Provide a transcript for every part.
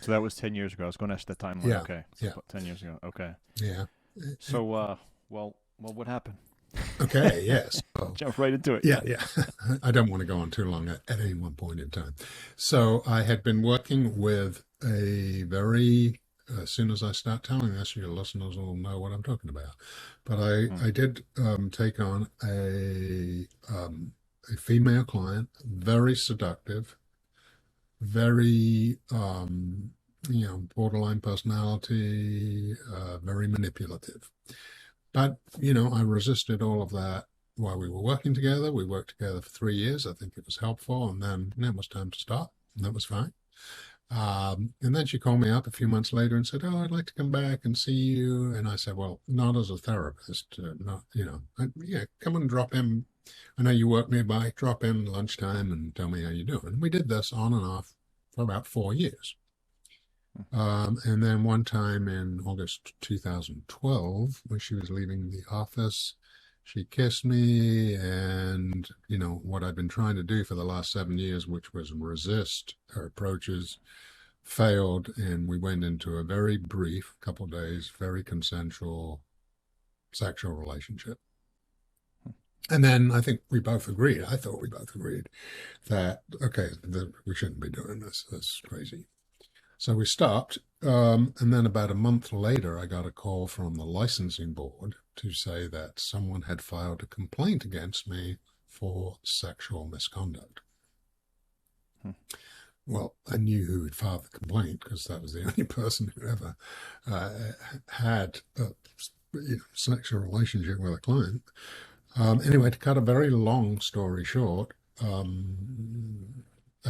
So that was 10 years ago. I was going to ask the timeline. Yeah, Okay. So yeah, about 10 years ago. Okay. yeah. So, well, what happened? Okay, yes. Well, Jump right into it. yeah, yeah. I don't want to go on too long at any one point in time. So I had been working with a very, as soon as I start telling this, your listeners will know what I'm talking about. But I did take on a female client, very seductive, very, borderline personality, very manipulative. But, I resisted all of that while we were working together. We worked together for 3 years. I think it was helpful. And then it was time to stop. And that was fine. And then she called me up a few months later and said, "Oh, I'd like to come back and see you." And I said, "Well, not as a therapist, not, come and drop in. I know you work nearby. Drop in lunchtime and tell me how you're doing." And we did this on and off for about 4 years. And then one time in August 2012, when she was leaving the office, she kissed me, and, what I'd been trying to do for the last 7 years, which was resist her approaches, failed, and we went into a very brief couple of days, very consensual sexual relationship. And then I think we both agreed, I thought we both agreed that, okay, we shouldn't be doing this. That's crazy. So we stopped, and then about a month later, I got a call from the licensing board to say that someone had filed a complaint against me for sexual misconduct. Well, I knew who had filed the complaint because that was the only person who ever had a sexual relationship with a client. Anyway, to cut a very long story short, a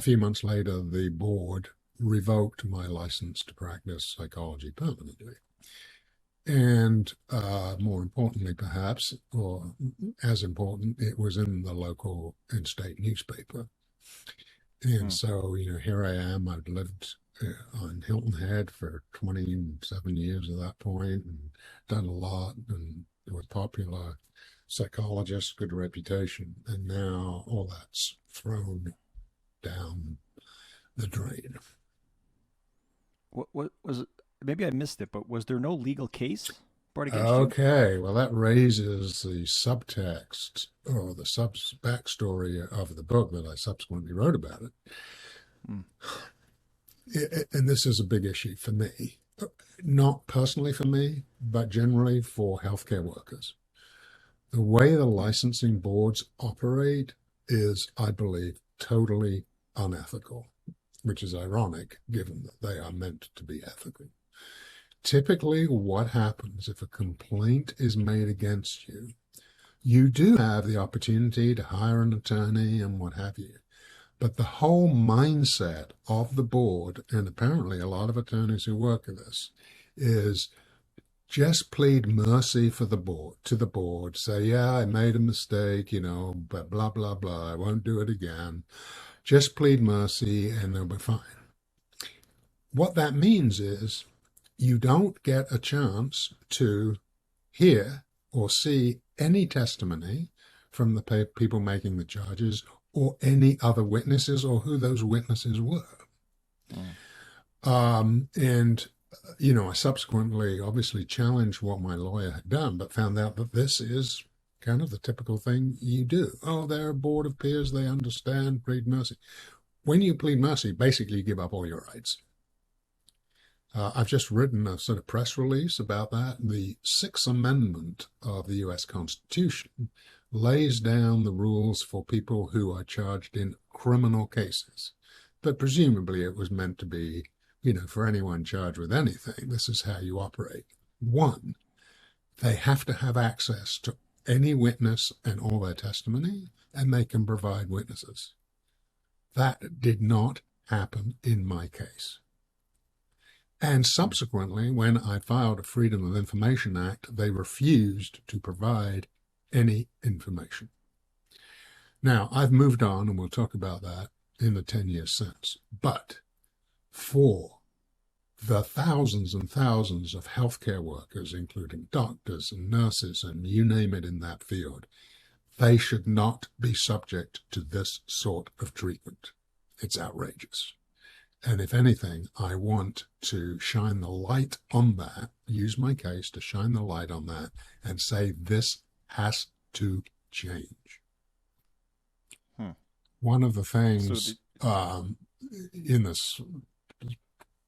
few months later, the board revoked my license to practice psychology permanently. And more importantly, perhaps, or as important, it was in the local and state newspaper. And so, here I am. I'd lived on Hilton Head for 27 years at that point and done a lot and was popular psychologist, good reputation. And now all that's thrown down the drain. What was it? Maybe I missed it, but was there no legal case brought against you? Okay, well, that raises the subtext or the backstory of the book that I subsequently wrote about it. And this is a big issue for me, not personally for me, but generally for healthcare workers. The way the licensing boards operate is, I believe, totally unethical, which is ironic given that they are meant to be ethical. Typically, what happens if a complaint is made against you, you do have the opportunity to hire an attorney and what have you. But the whole mindset of the board, and apparently a lot of attorneys who work with this, is just plead mercy to the board. Say, yeah, I made a mistake, but blah, blah, blah. I won't do it again. Just plead mercy and they'll be fine. What that means is you don't get a chance to hear or see any testimony from the people making the charges or any other witnesses or who those witnesses were. I subsequently obviously challenged what my lawyer had done, but found out that this is kind of the typical thing you do. Oh, they're a board of peers, they understand, plead mercy. When you plead mercy, basically you give up all your rights. I've just written a sort of press release about that. The Sixth Amendment of the U.S. Constitution lays down the rules for people who are charged in criminal cases. But presumably it was meant to be, for anyone charged with anything, this is how you operate. One, they have to have access to any witness and all their testimony, and they can provide witnesses. That did not happen in my case. And subsequently, when I filed a Freedom of Information Act, they refused to provide any information. Now, I've moved on, and we'll talk about that in the 10 years since. But for the thousands and thousands of healthcare workers, including doctors and nurses and you name it in that field, they should not be subject to this sort of treatment. It's outrageous. And if anything, I want to shine the light on that, use my case to shine the light on that and say this has to change. One of the things in this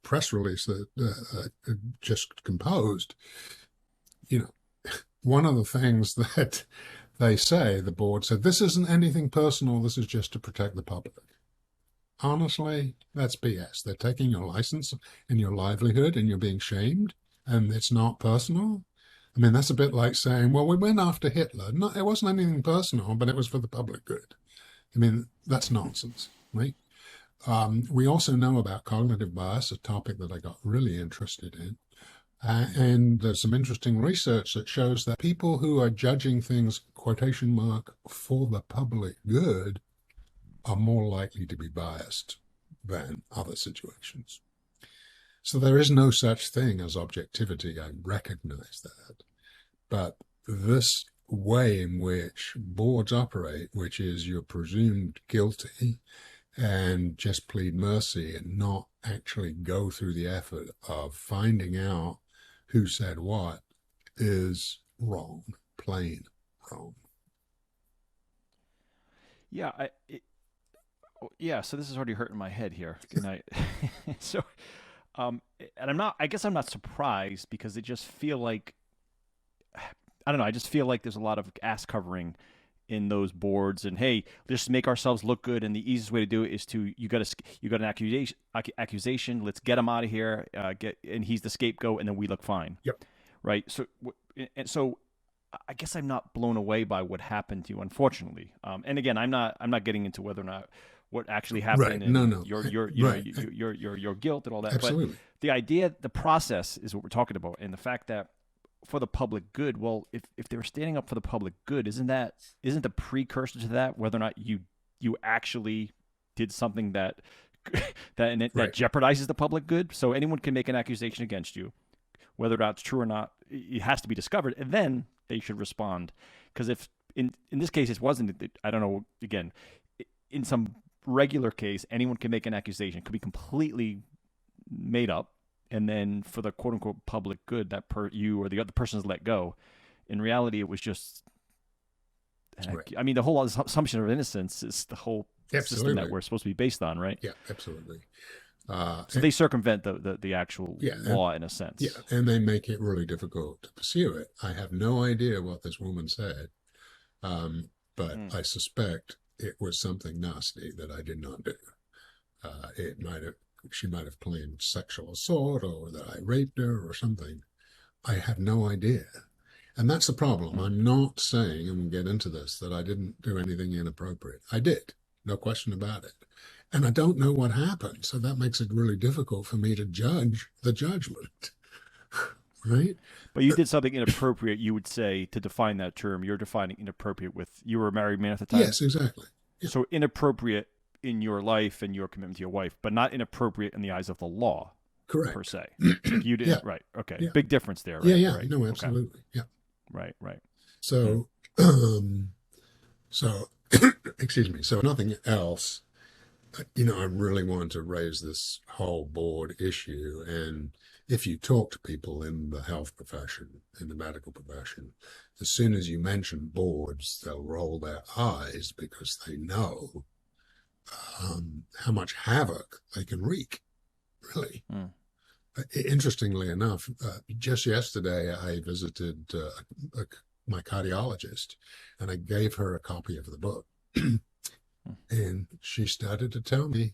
press release that just composed, one of the things that they say, the board said, this isn't anything personal, this is just to protect the public. Honestly, that's BS. They're taking your license and your livelihood and you're being shamed and it's not personal. I mean, that's a bit like saying, well, we went after Hitler. No, it wasn't anything personal, but it was for the public good. I mean, that's nonsense, right? We also know about cognitive bias, a topic that I got really interested in. And there's some interesting research that shows that people who are judging things, quotation mark, for the public good are more likely to be biased than other situations. So there is no such thing as objectivity. I recognize that. But this way in which boards operate, which is you're presumed guilty and just plead mercy and not actually go through the effort of finding out who said what, is wrong, plain wrong. Yeah, so this is already hurting my head here. And I guess I'm not surprised because I just feel like, I don't know, I just feel like there's a lot of ass covering in those boards and, hey, just make ourselves look good. And the easiest way to do it is to, you got an accusation, let's get him out of here, and he's the scapegoat and then we look fine. Yep. Right. So I guess I'm not blown away by what happened to you, unfortunately. And again, I'm not getting into whether or not what actually happened. Right. And No. your guilt and all that. Absolutely. But the idea, the process is what we're talking about, and the fact that for the public good. Well, if they were standing up for the public good, isn't the precursor to that whether or not you actually did something that that jeopardizes the public good? So anyone can make an accusation against you, whether or not it's true or not. It has to be discovered, and then they should respond. Because if in this case it wasn't, I don't know. Again, in some regular case, anyone can make an accusation. It could be completely made up. And then for the quote unquote public good, that you or the other person is let go. In reality, it was just, I mean, the whole assumption of innocence is the whole system that we're supposed to be based on, right? Yeah, absolutely. So they circumvent the actual law in a sense. Yeah, and they make it really difficult to pursue it. I have no idea what this woman said, but I suspect it was something nasty that I did not do. She might have claimed sexual assault or that I raped her or something. I have no idea. And that's the problem. I'm not saying, and we'll get into this, that I didn't do anything inappropriate. I did, no question about it. And I don't know what happened, so that makes it really difficult for me to judge the judgment, right? But you did something inappropriate, you would say, to define that term. You're defining inappropriate with, you were a married man at the time? Yes, exactly. Yeah. So inappropriate in your life and your commitment to your wife, but not inappropriate in the eyes of the law. Correct. Per se. You did, right. Okay. Yeah. Big difference there, right? Yeah. Right. No, absolutely. Okay. Yeah. Right. So, excuse me. So nothing else, I really want to raise this whole board issue. And if you talk to people in the health profession, in the medical profession, as soon as you mention boards, they'll roll their eyes because they know how much havoc they can wreak, really. Interestingly enough, just yesterday I visited my cardiologist and I gave her a copy of the book. And she started to tell me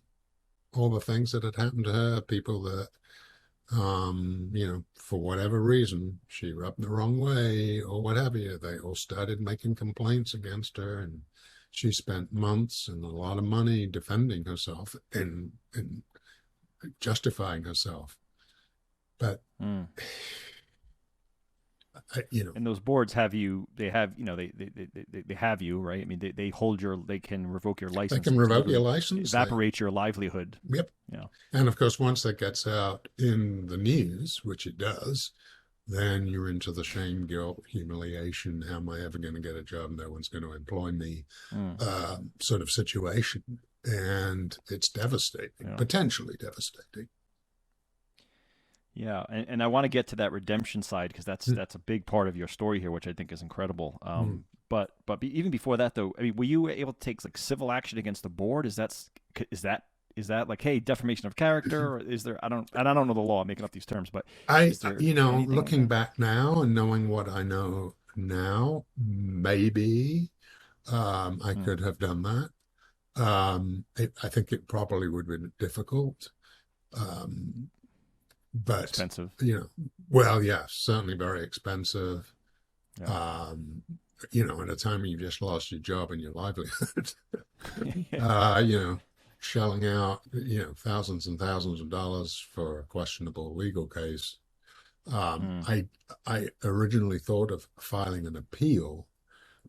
all the things that had happened to her, people that, for whatever reason, she rubbed the wrong way or what have you. They all started making complaints against her, and she spent months and a lot of money defending herself and justifying herself. But, and those boards have you, they have you, right? I mean, they can revoke your license. They can revoke your license. Evaporate your livelihood. Yep. Yeah. And of course, once that gets out in the news, which it does, then you're into the shame, guilt, humiliation. How am I ever going to get a job? No one's going to employ me, sort of situation. and it's devastating, potentially devastating. Yeah, and I want to get to that redemption side because that's a big part of your story here, which I think is incredible. Even before that, though, I mean, were you able to take like civil action against the board? Is that like, hey, defamation of character? Or is there? I don't know the law. I'm making up these terms, but is there anything looking like back now and knowing what I know now, maybe I could have done that. I think it probably would have been difficult. But expensive? Well, yeah, certainly very expensive. Yeah. At a time when you just lost your job and your livelihood, Yeah. shelling out, thousands and thousands of dollars for a questionable legal case. I originally thought of filing an appeal,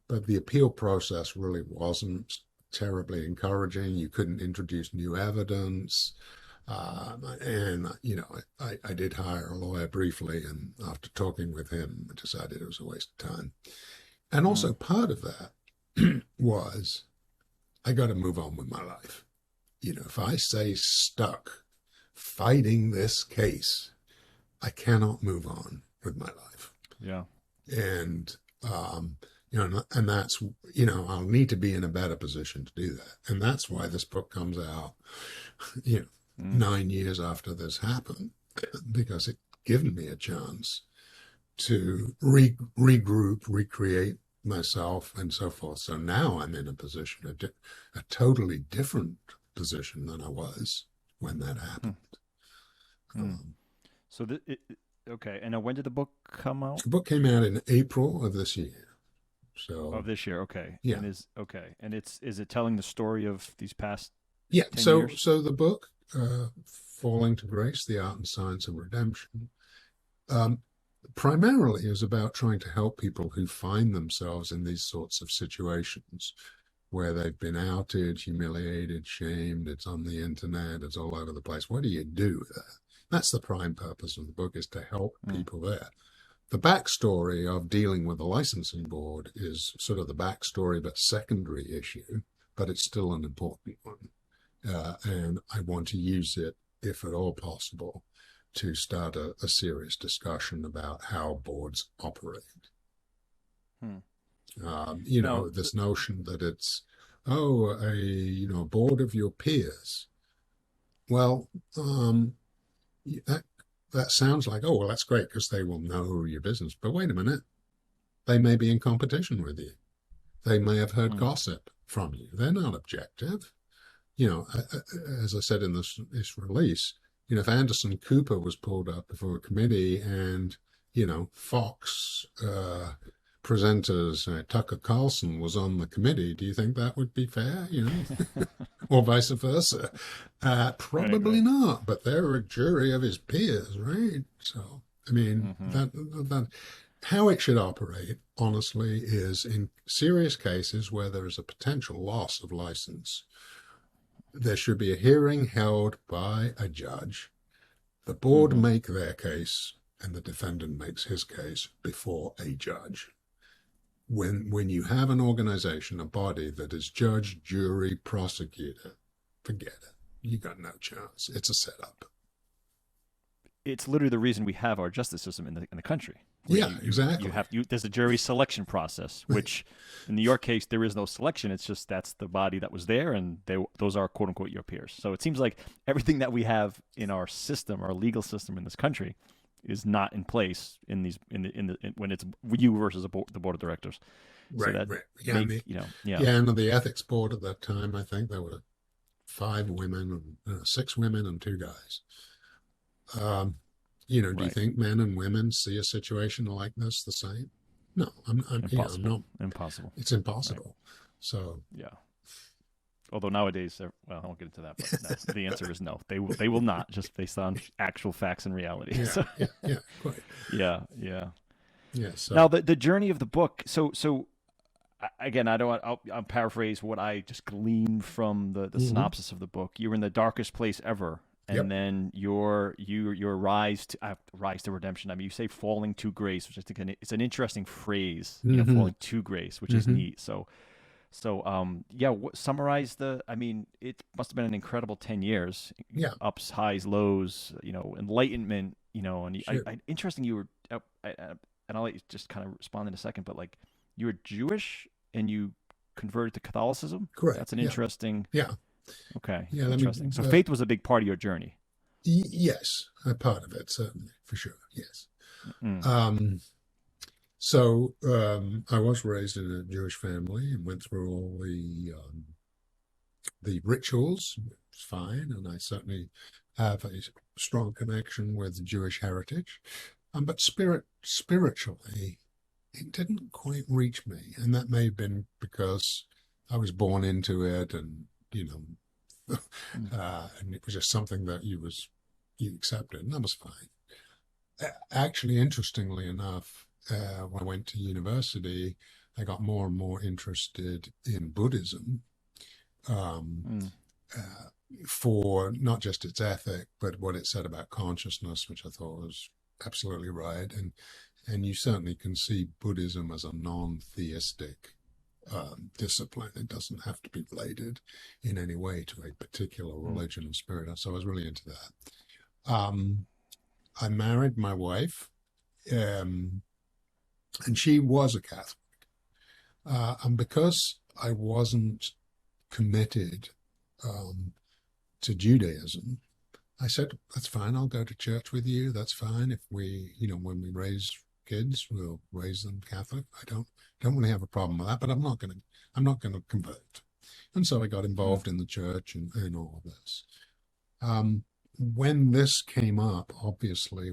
but the appeal process really wasn't terribly encouraging. You couldn't introduce new evidence. And I did hire a lawyer briefly, and after talking with him, I decided it was a waste of time. And also part of that was I got to move on with my life. If I stay stuck fighting this case, I cannot move on with my life. Yeah. And and that's, I'll need to be in a better position to do that. And that's why this book comes out, 9 years after this happened, because it given me a chance to regroup, recreate myself, and so forth. So now I'm in a position, a totally different position than I was when that happened. Okay. And when did the book come out? The book came out in April of this year. Of this year, okay. Yeah. And is it telling the story of these past 10 years? So the book, Falling to Grace, The Art and Science of Redemption, primarily is about trying to help people who find themselves in these sorts of situations where they've been outed, humiliated, shamed. It's on the internet, it's all over the place. What do you do with that? That's the prime purpose of the book, is to help people there. The backstory of dealing with the licensing board is sort of the backstory, but secondary issue, but it's still an important one. And I want to use it, if at all possible, to start a serious discussion about how boards operate. This notion that it's, a board of your peers. Well, that sounds like, oh, well, that's great because they will know your business. But wait a minute, they may be in competition with you. They may have heard gossip from you. They're not objective. As I said in this release, if Anderson Cooper was pulled up before a committee and, Fox presenters, Tucker Carlson was on the committee, do you think that would be fair, or vice versa? Probably not, but they're a jury of his peers, right? So, I mean, that how it should operate, honestly, is in serious cases where there is a potential loss of license, there should be a hearing held by a judge. The board make their case, and the defendant makes his case before a judge. When you have an organization, a body that is judge, jury, prosecutor, forget it. You got no chance. It's a setup. It's literally the reason we have our justice system in the country. Yeah, exactly. There's a jury selection process, which in your case, there is no selection. It's just that's the body that was there, and those are, quote unquote, your peers. So it seems like everything that we have in our system, our legal system in this country, is not in place when it's you versus the board of directors. Right, so right. And the ethics board at that time, I think there were 5 women, 6 women and 2 guys. Do you think men and women see a situation like this the same? No, impossible. Impossible. It's impossible. Right. So yeah. Although nowadays, I won't get into that, but the answer is no. They will not, just based on actual facts and reality. Quite. Yeah. So. Now the journey of the book. So again, I'll paraphrase what I just gleaned from the synopsis of the book. You're in the darkest place ever. And then your rise to redemption. I mean, you say falling to grace, which I think it's an interesting phrase. Falling to grace, which is neat. So, So, yeah, summarize I mean, it must have been an incredible 10 years, Yeah, ups, highs, lows, enlightenment, and sure. interesting you were, and I'll let you just kind of respond in a second, but like you were Jewish and you converted to Catholicism. Correct. That's an Yeah, interesting, yeah, okay, yeah. I interesting. mean, So faith was a big part of your journey. yes, a part of it, certainly, for sure. Yes. Mm, Um, I was raised in a Jewish family and went through all the rituals. It's fine, and I certainly have a strong connection with Jewish heritage. But spiritually, it didn't quite reach me, and that may have been because I was born into it, and mm, and it was just something that you accepted, and that was fine. Actually, interestingly enough, when I went to university, I got more and more interested in Buddhism, um, mm, uh, for not just its ethic, but what it said about consciousness, which I thought was absolutely right. And you certainly can see Buddhism as a non-theistic discipline. It doesn't have to be related in any way to a particular mm, religion and spirit. So I was really into that. I married my wife, um, and she was a Catholic. And because I wasn't committed um, to Judaism, I said, that's fine. I'll go to church with you. That's fine. If when we raise kids, we'll raise them Catholic. I don't really have a problem with that, but I'm not going to convert. And so I got mm, involved in the church and all of this. When this came up, obviously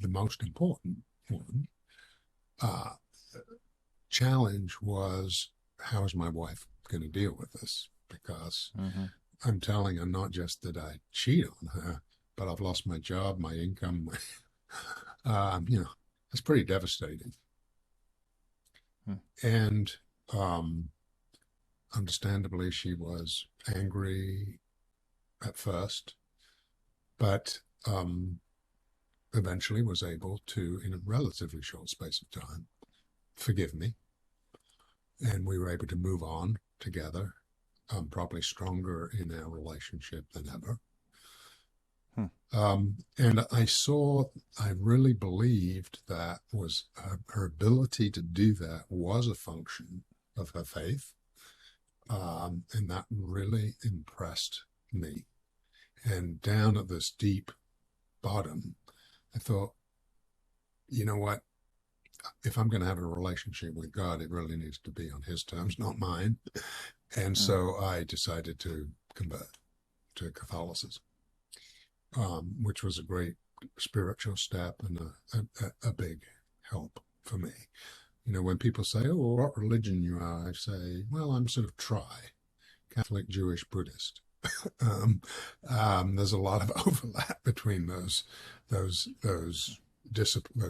the most important one, uh, challenge was, how is my wife going to deal with this? Because mm-hmm. I'm telling her not just that I cheat on her, but I've lost my job, my income. It's pretty devastating. Mm, And understandably, she was angry at first, but eventually was able to, in a relatively short space of time, forgive me. And we were able to move on together, probably stronger in our relationship than ever. mm, And I really believed that was her ability to do that was a function of her faith. And that really impressed me. And down at this deep bottom, I thought, you know what? If I'm going to have a relationship with God, it really needs to be on his terms, not mine. And mm. so I decided to convert to Catholicism, which was a great spiritual step and a big help for me. When people say, oh, well, what religion you are, I say, well, I'm sort of Catholic, Jewish, Buddhist. There's a lot of overlap between those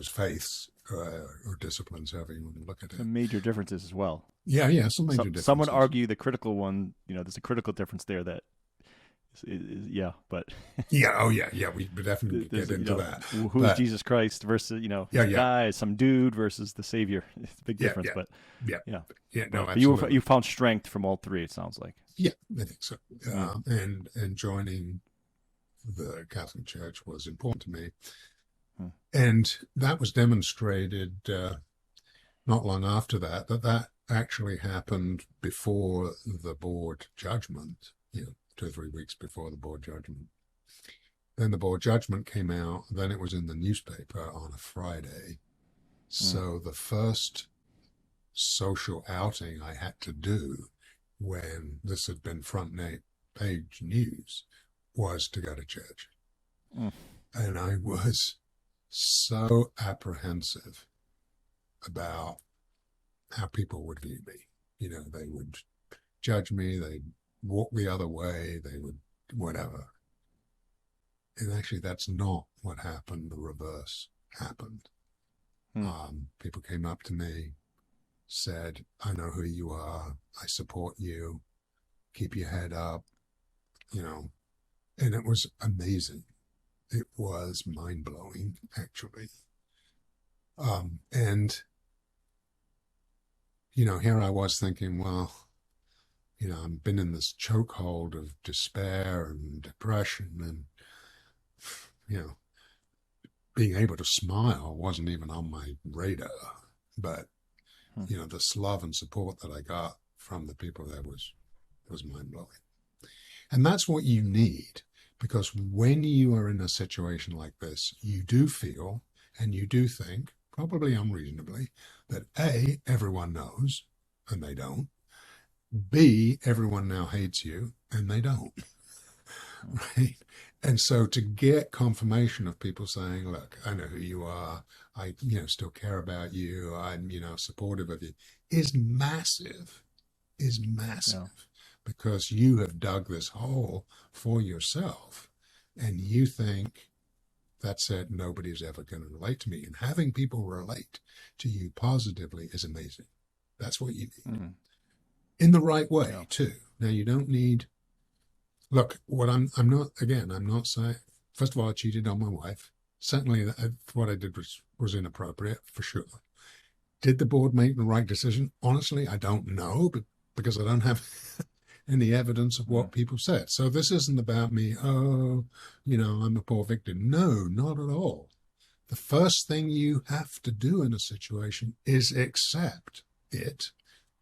faiths or disciplines, however you want to look at it. Some major differences as well. Yeah, some major differences. Some would argue the critical one, there's a critical difference there that yeah, but yeah, we definitely get into that. Who's Jesus Christ versus, a guy, some dude versus the Savior. It's a big difference, but yeah. No, but absolutely. you found strength from all three, it sounds like. Yeah, I think so. And joining the Catholic Church was important to me. And that was demonstrated not long after that actually happened before the board judgment, 2 or 3 weeks before the board judgment. Then the board judgment came out, then it was in the newspaper on a Friday. So the first social outing I had to do when this had been front page news was to go to church. And I was so apprehensive about how people would view me. They would judge me, they'd walk the other way, they would whatever. And actually, that's not what happened. The reverse happened. People came up to me, said, I know who you are, I support you, keep your head up, and it was amazing. It was mind-blowing, actually. And, here I was thinking, well, I've been in this chokehold of despair and depression, and, you know, being able to smile wasn't even on my radar. But, this love and support that I got from the people there was mind-blowing. And that's what you need, because when you are in a situation like this, you do feel and you do think, probably unreasonably, that A, everyone knows, and they don't. B, everyone now hates you, and they don't. Right? And so to get confirmation of people saying, look, I know who you are, I, still care about you, I'm, supportive of you, is massive, Yeah. because you have dug this hole for yourself, and you think, that's it, nobody's ever going to relate to me. And having people relate to you positively is amazing. That's what you need. Mm. In the right way, Yeah. too. Now, you don't need, look, what I'm not saying, first of all, I cheated on my wife. Certainly, what I did was inappropriate, for sure. Did the board make the right decision? Honestly, I don't know, but because I don't have any evidence of what people said. So this isn't about me, I'm a poor victim. No, not at all. The first thing you have to do in a situation is accept it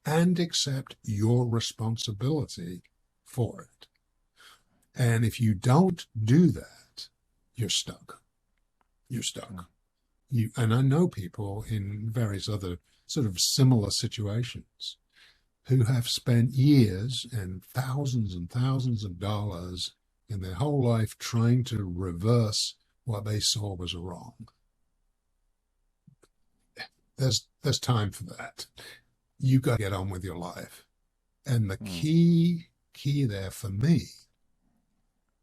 and accept your responsibility for it. And if you don't do that, you're stuck. You're stuck. And I know people in various other sort of similar situations who have spent years and thousands of dollars in their whole life trying to reverse what they saw was wrong. There's time for that. You got to get on with your life. And the key there for me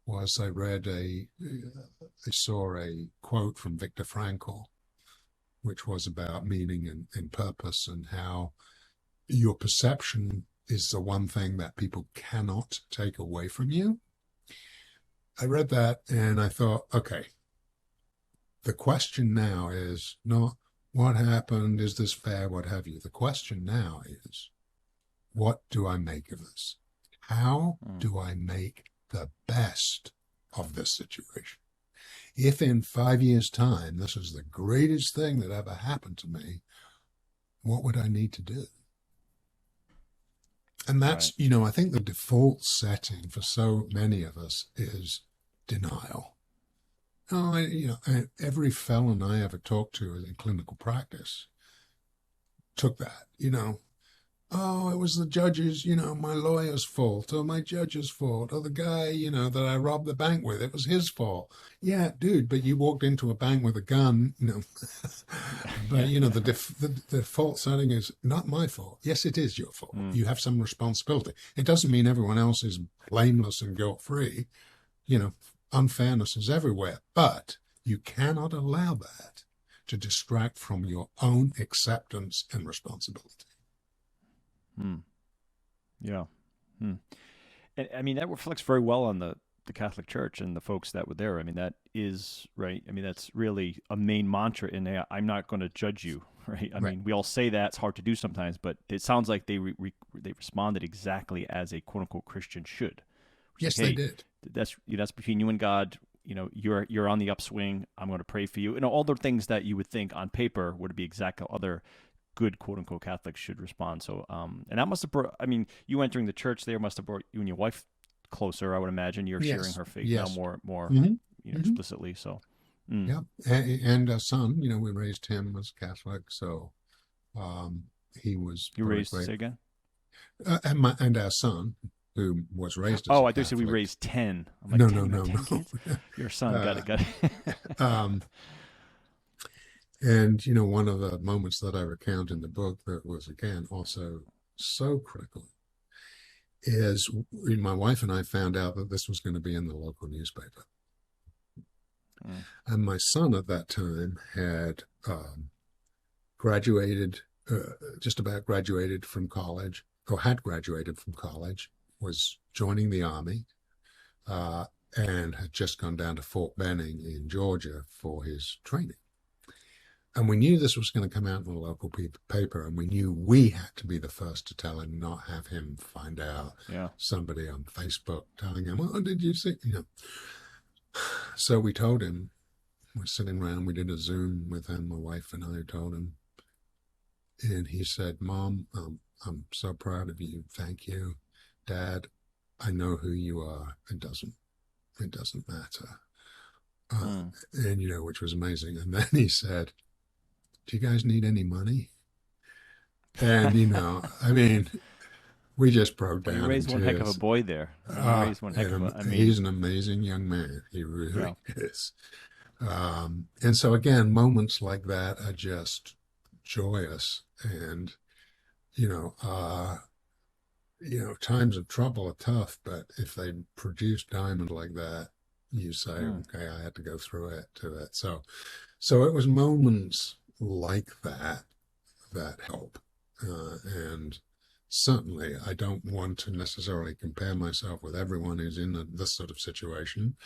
was I saw a quote from Viktor Frankl, which was about meaning and purpose, and how your perception is the one thing that people cannot take away from you. I read that and I thought, okay, the question now is not what happened, is this fair, what have you. The question now is, what do I make of this? How do I make the best of this situation? If in 5 years' time this is the greatest thing that ever happened to me, what would I need to do? And that's, Right. I think the default setting for so many of us is denial. Every felon I ever talked to in clinical practice took that, oh, it was the judge's, my lawyer's fault, or my judge's fault, or the guy, that I robbed the bank with, it was his fault. Yeah, dude, but you walked into a bank with a gun, But, the default setting is not my fault. Yes, it is your fault. You have some responsibility. It doesn't mean everyone else is blameless and guilt-free. Unfairness is everywhere, but you cannot allow that to distract from your own acceptance and responsibility. Yeah. And I mean, that reflects very well on the Catholic Church and the folks that were there. I mean, that is right. I mean, that's really a main mantra in there. I'm not going to judge you, right? I mean, we all say that. It's hard to do sometimes, but it sounds like they responded exactly as a quote unquote Christian should. Yes, like, hey, they did. That's between you and God. You're on the upswing. I'm going to pray for you. All the things that you would think on paper would be exactly other good quote unquote Catholics should respond. So, and that must have brought, I mean, you entering the church there must have brought you and your wife closer, I would imagine. You're sharing her faith now more explicitly. So, yeah. And a son, we raised him as Catholic. So, he was. You raised, say again? And our son, who was raised as I thought you said we raised 10. I'm like, no. Kids? Your son, got it. And, one of the moments that I recount in the book that was, again, also so critical is my wife and I found out that this was going to be in the local newspaper. And my son at that time had graduated, just about graduated from college, or had graduated from college, was joining the Army, and had just gone down to Fort Benning in Georgia for his training. And we knew this was going to come out in the local paper, and we knew we had to be the first to tell him, not have him find out. Yeah. Somebody on Facebook telling him, "Oh, did you see?" So we told him. We're sitting around. We did a Zoom with him. My wife and I told him, and he said, "Mom, I'm so proud of you. Thank you, Dad. I know who you are. It doesn't matter." And which was amazing. And then he said, "Do you guys need any money?" And I mean, we just broke down. You raised one heck of a boy there. Raised one heck of a. He's an amazing young man. He really is. And so again, moments like that are just joyous, and times of trouble are tough, but if they produce diamond like that, you say, okay, I had to go through it to it. So it was moments like that help. And certainly I don't want to necessarily compare myself with everyone who's in this sort of situation.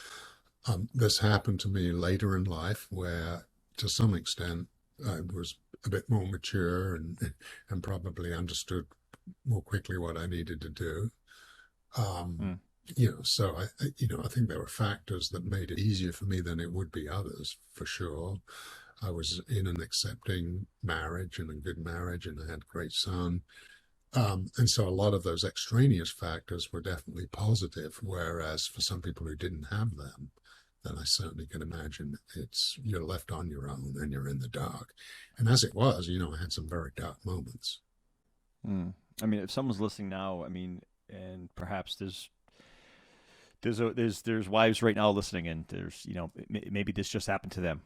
This happened to me later in life where, to some extent, I was a bit more mature and probably understood more quickly what I needed to do. So I think there were factors that made it easier for me than it would be others, for sure. I was in an accepting marriage and a good marriage, and I had a great son. And so a lot of those extraneous factors were definitely positive, whereas for some people who didn't have them, then I certainly can imagine you're left on your own and you're in the dark. And as it was, I had some very dark moments. I mean, if someone's listening now, and perhaps there's wives right now listening, and there's, maybe this just happened to them.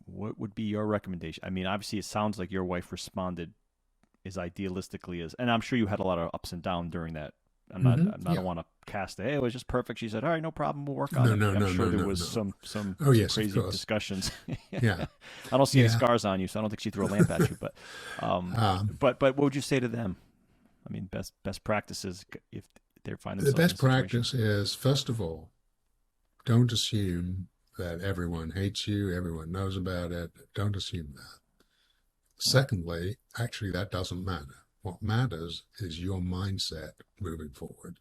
What would be your recommendation? I mean, obviously it sounds like your wife responded as idealistically as, and I'm sure you had a lot of ups and downs during that. I don't want to cast it. Hey, it was just perfect. She said, "All right, no problem. We'll work on it." I'm sure there was some crazy discussions. Yeah. I don't see any scars on you, so I don't think she threw a lamp at you. But, but what would you say to them? I mean, best practices if they're finding themselves. The best practice is, first of all, don't assume that everyone hates you, everyone knows about it. Don't assume that. Secondly, actually, that doesn't matter. What matters is your mindset moving forward.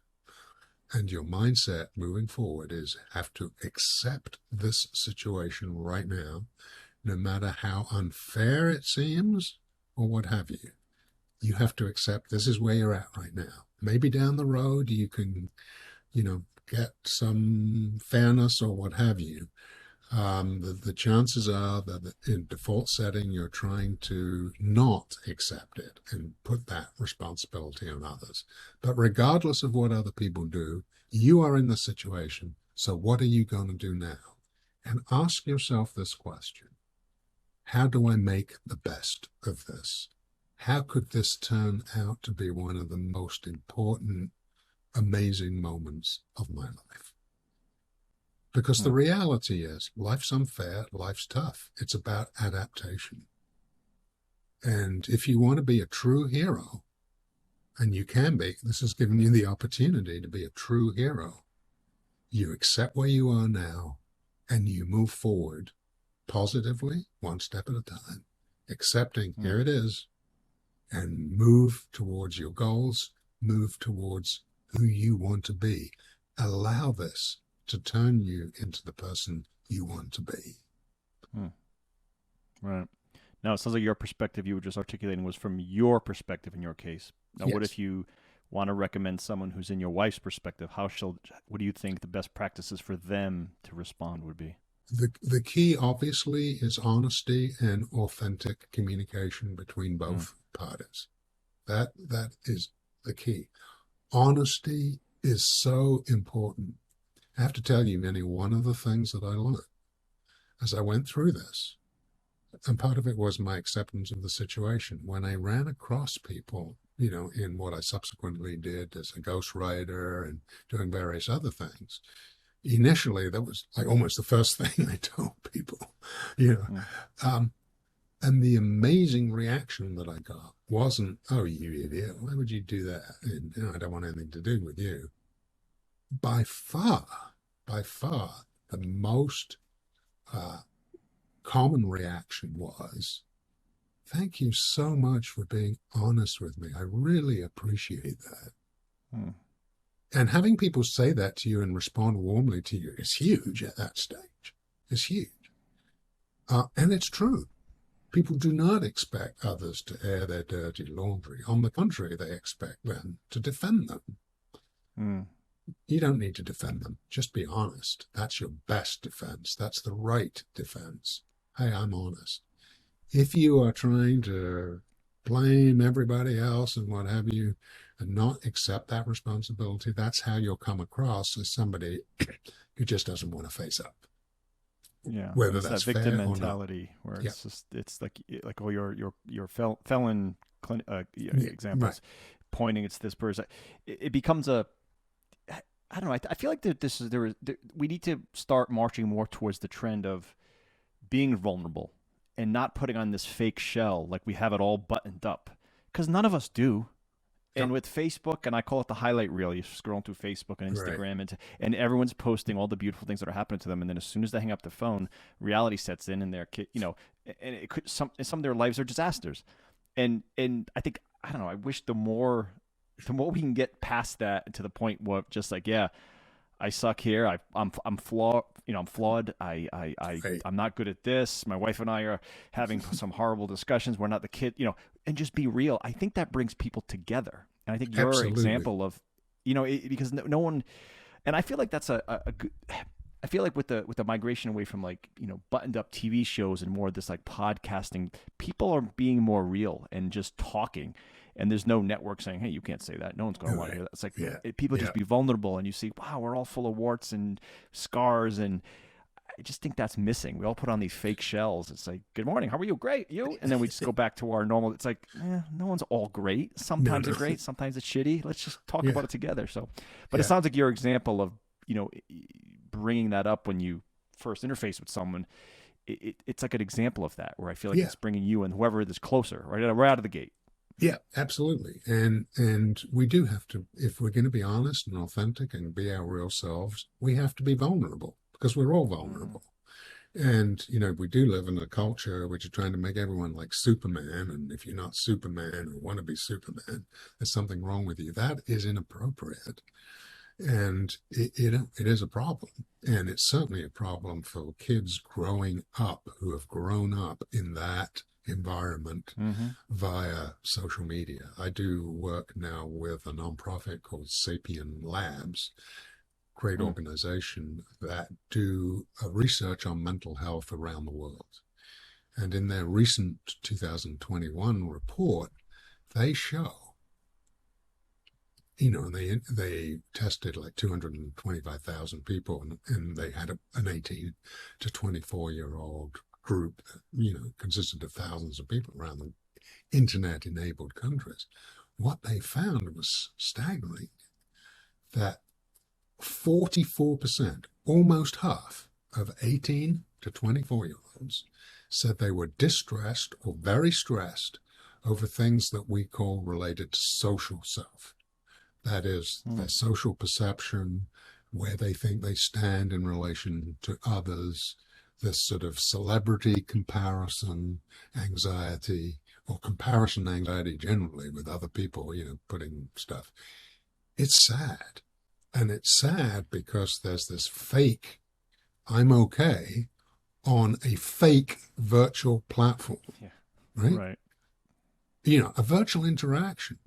And your mindset moving forward is have to accept this situation right now, no matter how unfair it seems or what have you. You have to accept this is where you're at right now. Maybe down the road you can, get some fairness or what have you. The chances are that in default setting, you're trying to not accept it and put that responsibility on others. But regardless of what other people do, you are in the situation. So what are you going to do now? And ask yourself this question. How do I make the best of this? How could this turn out to be one of the most important, amazing moments of my life? Because the reality is, life's unfair, life's tough. It's about adaptation. And if you want to be a true hero, and you can be, this has given you the opportunity to be a true hero, you accept where you are now, and you move forward positively, one step at a time, accepting, here it is, and move towards your goals, move towards who you want to be. Allow this to turn you into the person you want to be. Right. Now, it sounds like your perspective you were just articulating was from your perspective in your case. Now, what if you want to recommend someone who's in your wife's perspective? What do you think the best practices for them to respond would be? The key, obviously, is honesty and authentic communication between both parties. That is the key. Honesty is so important. I have to tell you, Vinny, one of the things that I learned as I went through this, and part of it was my acceptance of the situation. When I ran across people, in what I subsequently did as a ghostwriter and doing various other things, initially that was like almost the first thing I told people, and the amazing reaction that I got wasn't, "Oh, you idiot, why would you do that? And I don't want anything to do with you." By far, the most common reaction was, thank you so much for being honest with me. I really appreciate that. Hmm. And having people say that to you and respond warmly to you is huge at that stage. It's huge. And it's true. People do not expect others to air their dirty laundry. On the contrary, they expect them to defend them. Hmm. You don't need to defend them. Just be honest. That's your best defense. That's the right defense. Hey, I'm honest. If you are trying to blame everybody else and what have you, and not accept that responsibility, that's how you'll come across as somebody who just doesn't want to face up. Yeah, Whether it's that's that victim fair or not. mentality where Yeah. it's just it's like all your felon examples pointing it's this person. It becomes a I don't know. I feel like we need to start marching more towards the trend of being vulnerable and not putting on this fake shell like we have it all buttoned up, because none of us do. And with Facebook, and I call it the highlight reel, you're scrolling through Facebook and Instagram, and everyone's posting all the beautiful things that are happening to them. And then as soon as they hang up the phone, reality sets in, and their kid, and it could some of their lives are disasters. And I think, I don't know, I wish the more we can get past that to the point where just like, yeah, I suck here. I'm flawed. I'm flawed. I'm not good at this. My wife and I are having some horrible discussions. We're not the kid, and just be real. I think that brings people together. And I think your example of, because no one, and I feel like that's a good, I feel like with the migration away from like, buttoned up TV shows and more of this like podcasting, people are being more real and just talking. And there's no network saying, hey, you can't say that. No one's going to want to hear that. It's like people just be vulnerable, and you see, wow, we're all full of warts and scars. And I just think that's missing. We all put on these fake shells. It's like, good morning. How are you? Great. You? And then we just go back to our normal. It's like, no one's all great. Sometimes it's great. Sometimes it's shitty. Let's just talk about it together. So, but it sounds like your example of, bringing that up when you first interface with someone, it's like an example of that, where I feel like it's bringing you and whoever is closer right out of the gate. Yeah, absolutely. And we do have to, if we're going to be honest and authentic and be our real selves, we have to be vulnerable, because we're all vulnerable. And, we do live in a culture which is trying to make everyone like Superman. And if you're not Superman or want to be Superman, there's something wrong with you. That is inappropriate. And it is a problem. And it's certainly a problem for kids growing up who have grown up in that environment via social media. I do work now with a nonprofit called Sapien Labs, great organization that do research on mental health around the world. And in their recent 2021 report, they show, they tested like 225,000 people, and they had an 18 to 24-year-old group that, consisted of thousands of people around the internet-enabled countries. What they found was staggering, that 44%, almost half of 18 to 24-year-olds said they were distressed or very stressed over things that we call related to social self. That is, their social perception, where they think they stand in relation to others, this sort of celebrity comparison anxiety, or comparison anxiety generally with other people, putting stuff. It's sad. And it's sad because there's this fake, I'm okay, on a fake virtual platform. Yeah. Right? A virtual interaction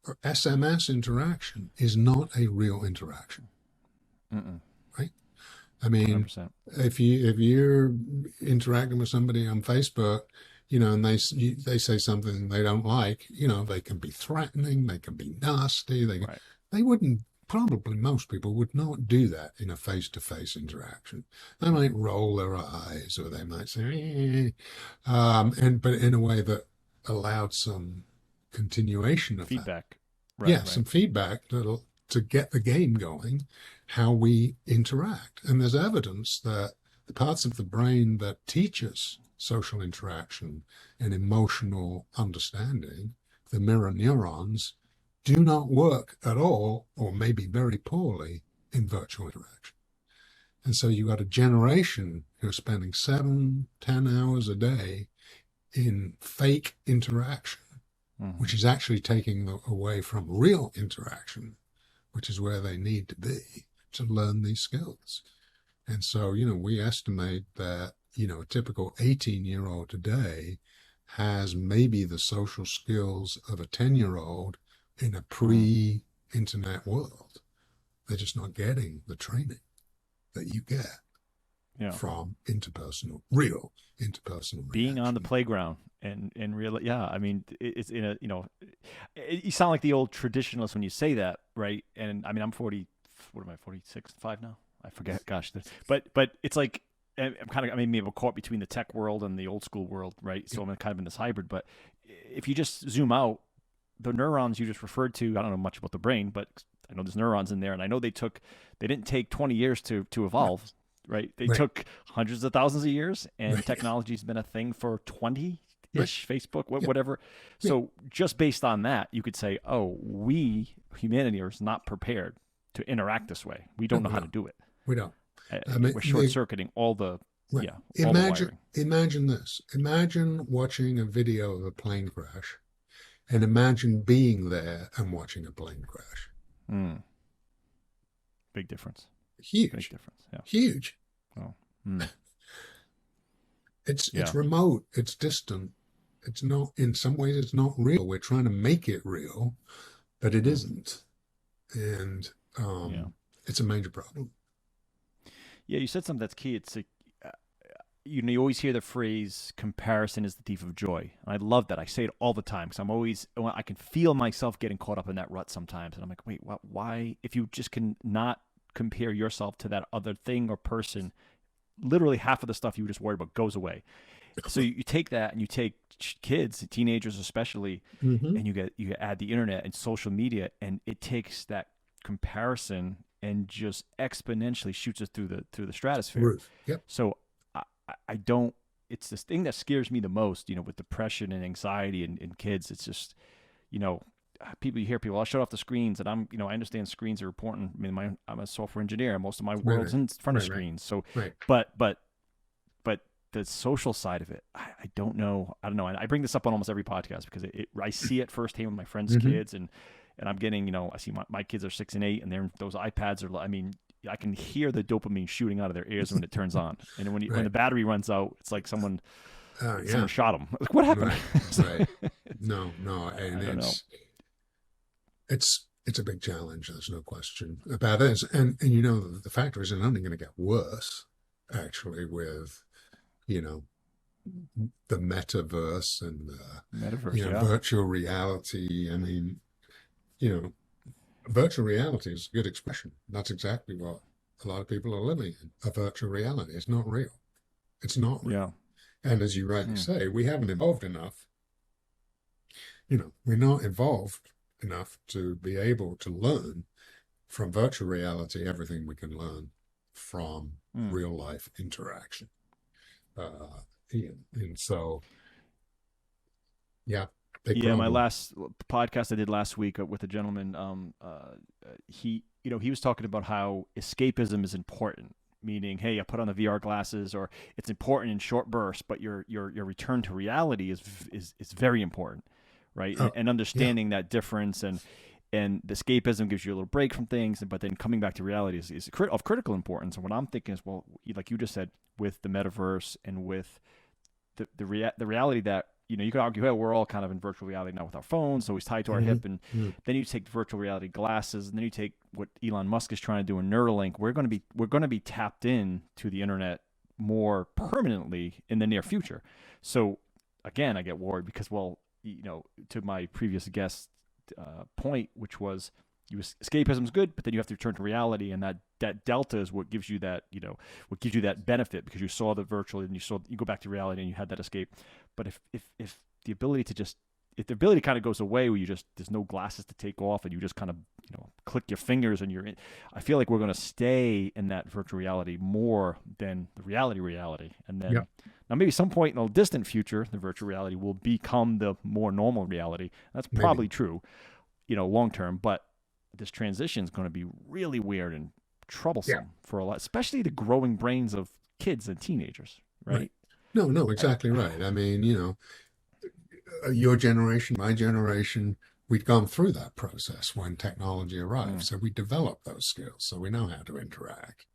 or SMS interaction is not a real interaction. Right? I mean, 100%. if you're interacting with somebody on Facebook, and they say something they don't like, they can be threatening, they can be nasty, they wouldn't. Probably most people would not do that in a face-to-face interaction. They might roll their eyes, or they might say, but in a way that allowed some continuation of feedback. Some feedback to get the game going, how we interact. And there's evidence that the parts of the brain that teach us social interaction and emotional understanding, the mirror neurons, do not work at all, or maybe very poorly, in virtual interaction. And so you got a generation who are spending 7-10 hours a day in fake interaction, which is actually taking them away from real interaction, which is where they need to be to learn these skills. And so, we estimate that, a typical 18-year-old today has maybe the social skills of a 10-year-old in a pre-internet world. They're just not getting the training that you get from real interpersonal being on the playground and real. Yeah. I mean, it's in a, you sound like the old traditionalist when you say that, right? And I mean, I'm 40, what am I, 46, 5 now? I forget. Gosh. But it's like, I'm kind of, maybe I'm caught between the tech world and the old school world, right? So I'm kind of in this hybrid, but if you just zoom out, the neurons you just referred to, I don't know much about the brain, but I know there's neurons in there, and I know they didn't take 20 years to evolve, right? They took hundreds of thousands of years, and technology's been a thing for 20-ish, Facebook, whatever. So just based on that, you could say, oh, humanity, are not prepared to interact this way. We don't know how to do it. We don't. We're short-circuiting all the, all the wiring. Imagine this. Imagine watching a video of a plane crash, and imagine being there and watching a plane crash. Big difference. Huge. Big difference. Yeah. Huge. Oh. It's remote. It's distant. It's not, in some ways, it's not real. We're trying to make it real, but it isn't. And it's a major problem. Yeah, you said something that's key. It's like, you always hear the phrase "comparison is the thief of joy," and I love that. I say it all the time because I can feel myself getting caught up in that rut sometimes, and I'm like, wait, why? If you just can not compare yourself to that other thing or person, literally half of the stuff you were just worried about goes away. So you take that and you take kids, teenagers especially, and you add the internet and social media, and it takes that comparison and just exponentially shoots us through the stratosphere. Yep. So I don't, it's this thing that scares me the most, with depression and anxiety in kids. It's just, you hear people, I'll shut off the screens, and I understand screens are important. I mean, I'm a software engineer. Most of my world's in front of screens. So, but the social side of it, I don't know. And I bring this up on almost every podcast because I see it firsthand with my friends' kids, and I'm getting, I see my kids are 6 and 8, and those iPads are, I can hear the dopamine shooting out of their ears when it turns on. And when the battery runs out, it's like someone shot them. Like, what happened? Right. No. And it's a big challenge. There's no question about this. And the factor is it's only going to get worse, actually, with, the metaverse and virtual reality. I mean, virtual reality is a good expression. That's exactly what a lot of people are living in, a virtual reality. It's not real. It's not real. Yeah. And as you rightly say, we haven't evolved enough. We're not evolved enough to be able to learn from virtual reality everything we can learn from real life interaction. And so, big problem. My last podcast I did last week with a gentleman, he was talking about how escapism is important, meaning, hey, I put on the VR glasses, or it's important in short bursts, but your return to reality is very important, right? And understanding that difference, and the escapism gives you a little break from things, but then coming back to reality is of critical importance. And what I'm thinking is, well, like you just said, with the metaverse and with the reality that, you could argue, hey, we're all kind of in virtual reality now with our phones, so it's tied to our hip, and then you take virtual reality glasses, and then you take what Elon Musk is trying to do in Neuralink. We're going to be tapped in to the internet more permanently in the near future. So again, I get worried because, well, to my previous guest point, which was, escapism is good, but then you have to return to reality, and that delta is what gives you that, what gives you that benefit, because you saw the virtual and you go back to reality and you had that escape. But if the ability kind of goes away, where there's no glasses to take off, and you just kind of click your fingers and you're in, I feel like we're going to stay in that virtual reality more than the reality. And then now maybe some point in the distant future, the virtual reality will become the more normal reality. That's probably true, long term, but this transition is going to be really weird and troublesome for a lot, especially the growing brains of kids and teenagers, right? No, exactly right. I mean, your generation, my generation, we'd gone through that process when technology arrived. So we developed those skills. So we know how to interact.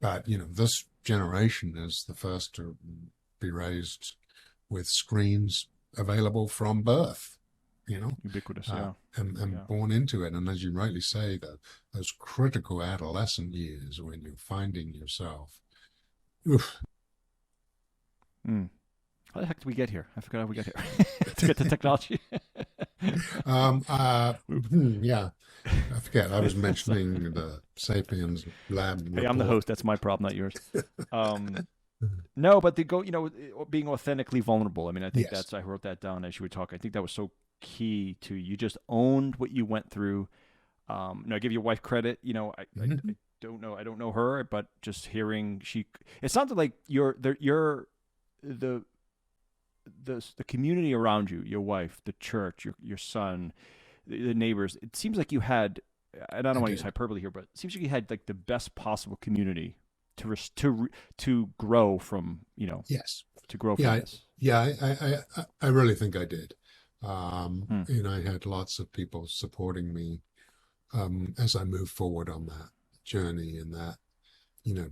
But, this generation is the first to be raised with screens available from birth, Ubiquitous, and born into it. And as you rightly say, those critical adolescent years when you're finding yourself. Oof. How the heck did we get here? I forgot how we got here. To get to technology. Yeah, I forget. I was mentioning the Sapiens lab report. Hey, I'm the host. That's my problem, not yours. No, but being authentically vulnerable. I mean, I think I wrote that down as you were talking. I think that was so key to you. Just owned what you went through. I give your wife credit. I don't know. I don't know her, but just hearing it sounded like the community around you, your wife, the church, your son, the neighbors. It seems like you had, and I don't want to use hyperbole here, but it seems like you had like the best possible community to grow from. Yes. To grow from this. I really think I did. And I had lots of people supporting me as I moved forward on that journey, and that,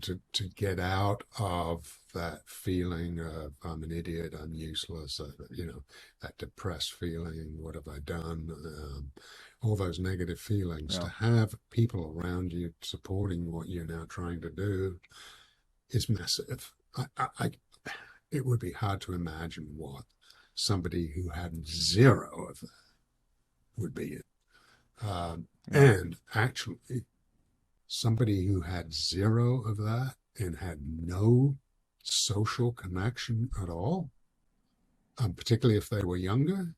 to get out of that feeling of I'm an idiot, I'm useless, that depressed feeling, what have I done? All those negative feelings, to have people around you supporting what you're now trying to do is massive. It would be hard to imagine what somebody who had zero of that would be in. And actually, somebody who had zero of that and had no social connection at all, particularly if they were younger,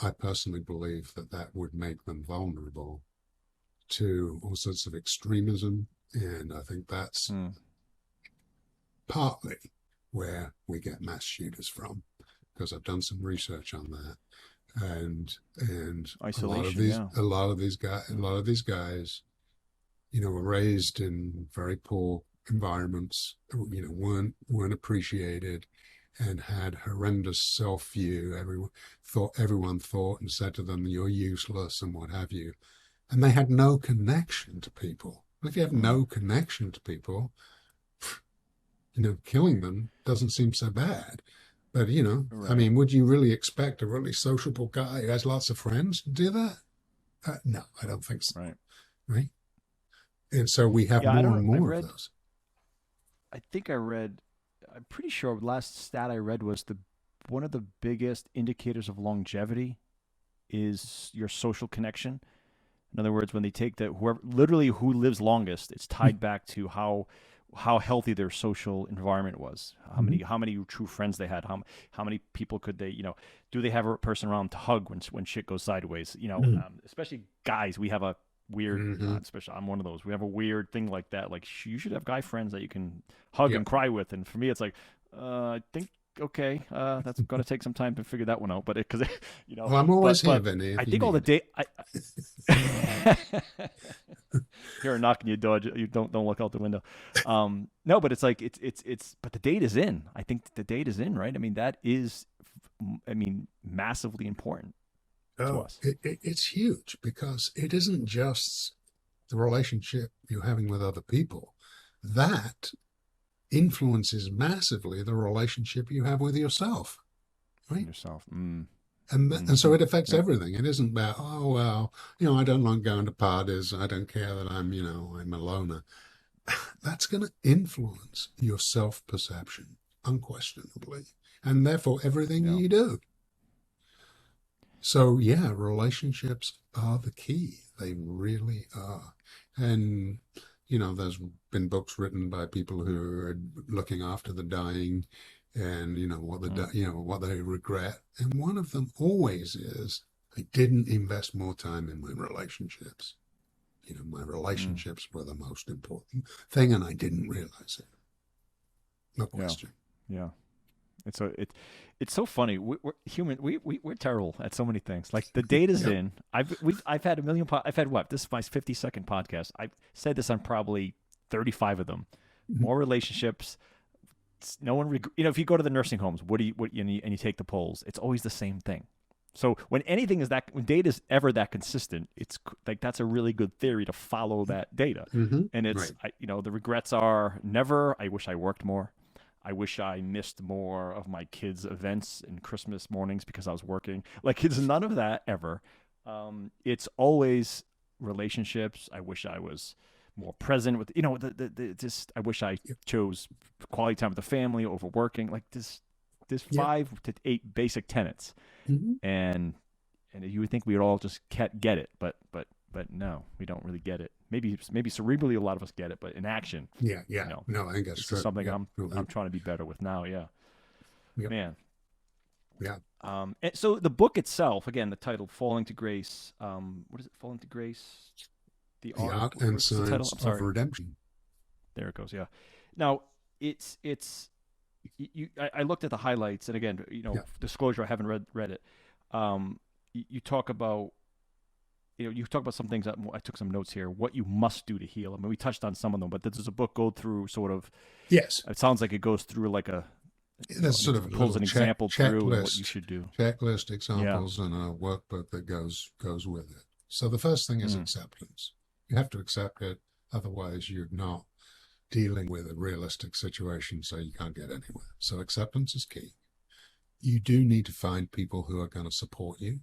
I personally believe that would make them vulnerable to all sorts of extremism. And I think that's partly where we get mass shooters from, because I've done some research on that. And isolation, a lot of these guys, were raised in very poor environments, weren't appreciated, and had horrendous self-view. Everyone thought and said to them, "You're useless," and what have you. And they had no connection to people. If you have no connection to people, killing them doesn't seem so bad. But, I mean, would you really expect a really sociable guy who has lots of friends to do that? No, I don't think so. Right? And so we have more and more of those. I'm pretty sure the last stat I read was one of the biggest indicators of longevity is your social connection. In other words, when they take who lives longest, it's tied back to how healthy their social environment was, how many true friends they had, how many people could they, do they have a person around to hug when shit goes sideways, especially guys. We have a weird, especially I'm one of those. We have a weird thing like that. Like, you should have guy friends that you can hug and cry with. And for me, it's like, I think, okay, that's going to take some time to figure that one out. But well, I'm always here, Vinny. I think all the day, you're knocking your door. You don't look out the window. No, but it's like but the date is in. I think the date is in, right? I mean, that is, massively important to us. It's huge, because it isn't just the relationship you're having with other people. That influences massively the relationship you have with yourself, right? And so it affects everything. It isn't about, oh, well, I don't like going to parties. I don't care that I'm a loner. That's going to influence your self-perception, unquestionably, and therefore everything you do. So, relationships are the key. They really are. And, there's been books written by people who are looking after the dying, and what they regret. And one of them always is, I didn't invest more time in my relationships. My relationships were the most important thing, and I didn't realize it. No question. Yeah. And so it's so funny. We're human. We're terrible at so many things. Like the data's Yeah. in. I've had a million. I've had what? This is my 52nd podcast. I've said this on probably 35 of them. Mhm. More relationships. No one. If you go to the nursing homes, and you take the polls, it's always the same thing. So when data is ever that consistent, it's like that's a really good theory to follow that data. And Right. the regrets are never. I wish I worked more. I wish I missed more of my kids' events and Christmas mornings because I was working. Like it's none of that ever. It's always relationships. I wish I was more present with just I wish I Yep. chose quality time with the family over working. Like this there's Yeah. 5 to 8 basic tenets, hmm and you would think we would all just get it, but no, we don't really get it. Maybe cerebrally a lot of us get it, but in action, Yeah. Yeah. no. No, I think that's This is true. something Yeah. I'm trying to be better with now. Yeah, Yep. man. Yeah. And so the book itself, again, the title "Falling to Grace." What is it? "Falling to Grace." The The art. art and What's the title? science I'm of sorry. redemption. There it goes. Yeah. Now it's I looked at the highlights, and again, Yeah. disclosure, I haven't read it. You talk about you talk about some things that I took some notes here. What you must do to heal. I mean, we touched on some of them, but there's a book go through sort of. Yes. It sounds like it goes through like a. There's sort of a Pulls little an example through and what you checklist, should do. Yeah. examples, and a workbook that goes with it. So the first thing is Mm. acceptance. You have to accept it, otherwise you're not dealing with a realistic situation, so you can't get anywhere. So acceptance is key. You do need to find people who are going to support you.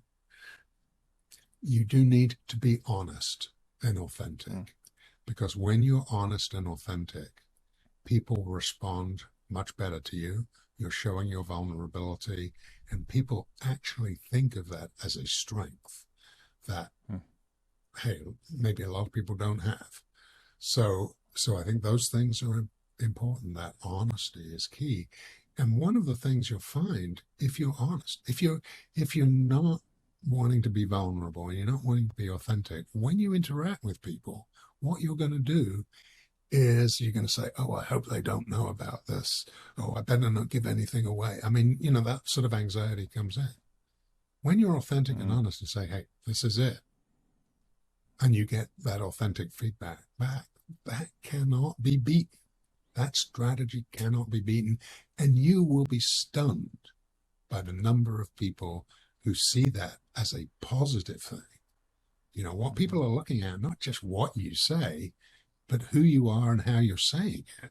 You do need to be honest and authentic, Mm. because when you're honest and authentic, people respond much better to you. You're showing your vulnerability, and people actually think of that as a strength that, Mm. hey, maybe a lot of people don't have. So I think those things are important. That honesty is key. And one of the things you'll find, if you're honest, if you're not wanting to be vulnerable and you're not wanting to be authentic, when you interact with people, what you're going to do is you're going to say, oh, I hope they don't know about this. Oh, I better not give anything away. I mean, that sort of anxiety comes in. When you're authentic and Mm. honest and say, hey, this is it, and you get that authentic feedback back, that cannot be beaten. That strategy cannot be beaten. And you will be stunned by the number of people who see that as a positive thing. What people are looking at, not just what you say, but who you are and how you're saying it.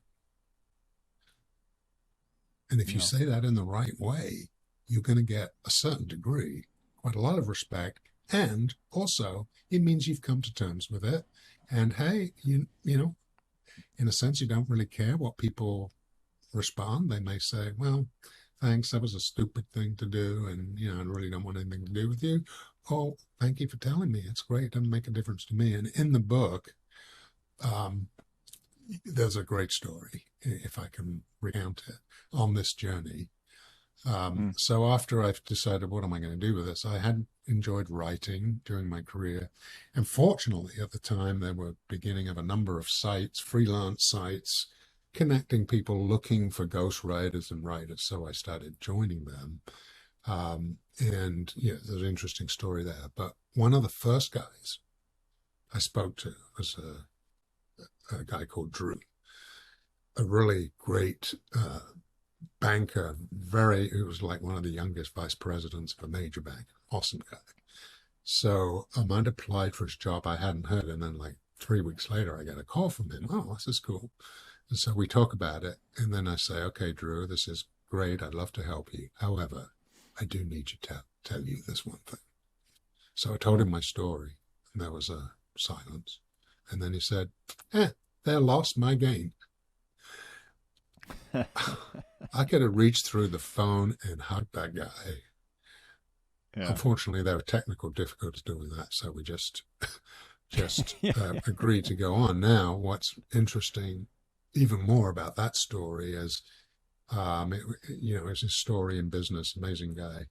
And if you say that in the right way, you're going to get a certain degree, quite a lot of respect. And also, it means you've come to terms with it. And hey, you know, in a sense, you don't really care what people respond. They may say, well, thanks, that was a stupid thing to do. And, I really don't want anything to do with you. Oh, thank you for telling me. It's great. It doesn't make a difference to me. And in the book, there's a great story, if I can recount it, on this journey. So after I've decided what am I going to do with this, I had enjoyed writing during my career. And fortunately, at the time, there were beginning of a number of sites, freelance sites, connecting people looking for ghostwriters and writers. So I started joining them. And there's an interesting story there. But one of the first guys I spoke to was a guy called Drew, a really great banker, he was like one of the youngest vice presidents of a major bank, awesome guy. So I'd applied for his job, I hadn't heard, and then like 3 weeks later I get a call from him. Oh, this is cool. And so we talk about it, and then I say, okay, Drew, this is great, I'd love to help you. However, I do need to tell you this one thing. So I told him my story, and there was a silence. And then he said, their loss, my gain. I could have reached through the phone and hugged that guy. Yeah. Unfortunately, there were technical difficulties doing that, so we just Yeah. agreed to go on. Now, what's interesting even more about that story is, it's a story in business, amazing guy.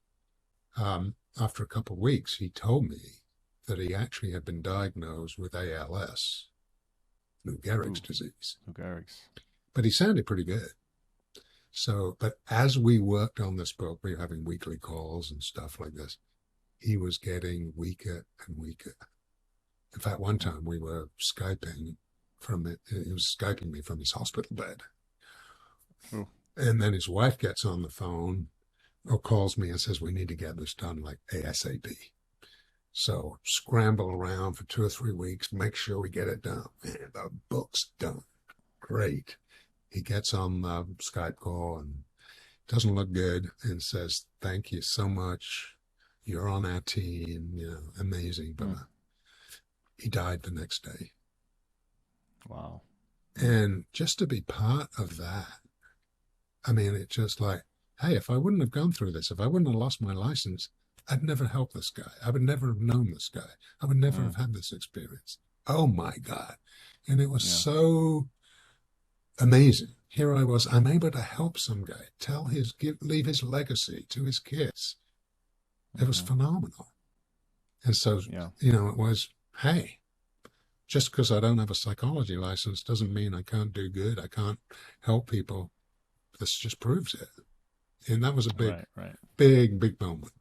After a couple of weeks, he told me that he actually had been diagnosed with ALS, Lou Gehrig's disease. Lou Gehrig's. But he sounded pretty good. So, but as we worked on this book, we were having weekly calls and stuff like this. He was getting weaker and weaker. In fact, one time we were Skyping from it. He was Skyping me from his hospital bed. Oh. And then his wife gets on the phone or calls me and says, we need to get this done like ASAP. So scramble around for 2 or 3 weeks, make sure we get it done. Man, the book's done. Great. He gets on the Skype call and doesn't look good and says, thank you so much. You're on our team, amazing. But he died the next day. Wow. And just to be part of that, I mean, it's just like, hey, if I wouldn't have gone through this, if I wouldn't have lost my license, I'd never helped this guy. I would never have known this guy. I would never have had this experience. Oh my God. And it was so amazing. Here I was, I'm able to help some guy, leave his legacy to his kids. It was phenomenal. And so, it was, hey, just because I don't have a psychology license doesn't mean I can't do good. I can't help people. This just proves it. And that was a big moment,